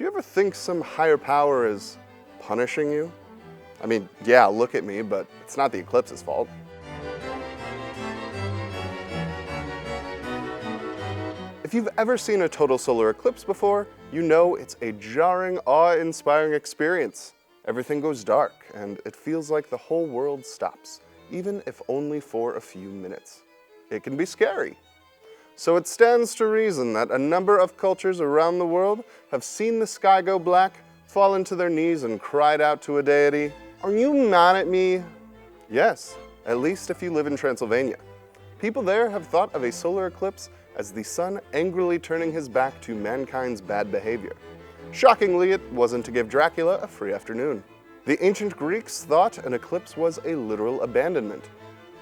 Do you ever think some higher power is punishing you? I mean, yeah, look at me, but it's not the eclipse's fault. If you've ever seen a total solar eclipse before, you know it's a jarring, awe-inspiring experience. Everything goes dark, and it feels like the whole world stops, even if only for a few minutes. It can be scary. So it stands to reason that a number of cultures around the world have seen the sky go black, fallen to their knees, and cried out to a deity, "Are you mad at me?" Yes, at least if you live in Transylvania. People there have thought of a solar eclipse as the sun angrily turning his back to mankind's bad behavior. Shockingly, it wasn't to give Dracula a free afternoon. The ancient Greeks thought an eclipse was a literal abandonment.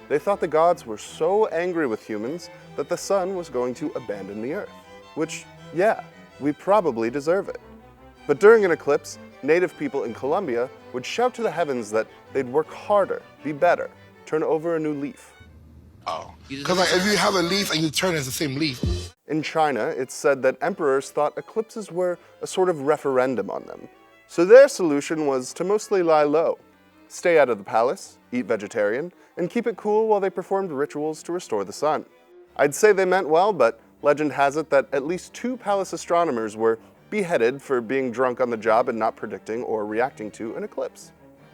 They thought the gods were so angry with humans that the sun was going to abandon the earth. Which, yeah, we probably deserve it. But during an eclipse, native people in Colombia would shout to the heavens that they'd work harder, be better, turn over a new leaf. Oh, because like, if you have a leaf and you turn it, it's the same leaf. In China, it's said that emperors thought eclipses were a sort of referendum on them. So their solution was to mostly lie low, stay out of the palace, eat vegetarian, and keep it cool while they performed rituals to restore the sun. I'd say they meant well, but legend has it that at least 2 palace astronomers were beheaded for being drunk on the job and not predicting or reacting to an eclipse.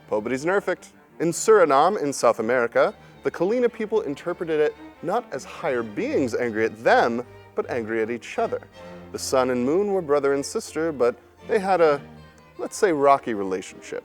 Nobody's perfect. In Suriname, in South America, the Kalina people interpreted it not as higher beings angry at them, but angry at each other. The sun and moon were brother and sister, but they had a, let's say, rocky relationship.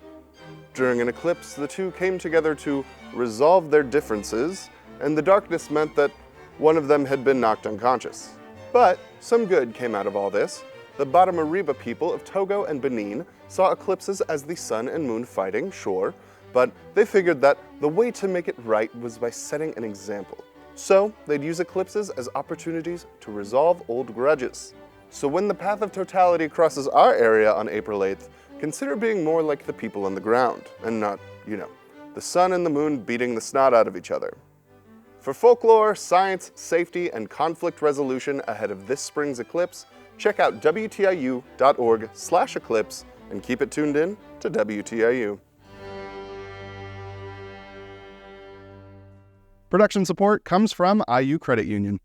During an eclipse, the two came together to resolve their differences, and the darkness meant that one of them had been knocked unconscious. But some good came out of all this. The Batamariba people of Togo and Benin saw eclipses as the sun and moon fighting, sure, but they figured that the way to make it right was by setting an example. So they'd use eclipses as opportunities to resolve old grudges. So when the path of totality crosses our area on April 8th, consider being more like the people on the ground, and not, the sun and the moon beating the snot out of each other. For folklore, science, safety, and conflict resolution ahead of this spring's eclipse, check out WTIU.org/eclipse and keep it tuned in to WTIU. Production support comes from IU Credit Union.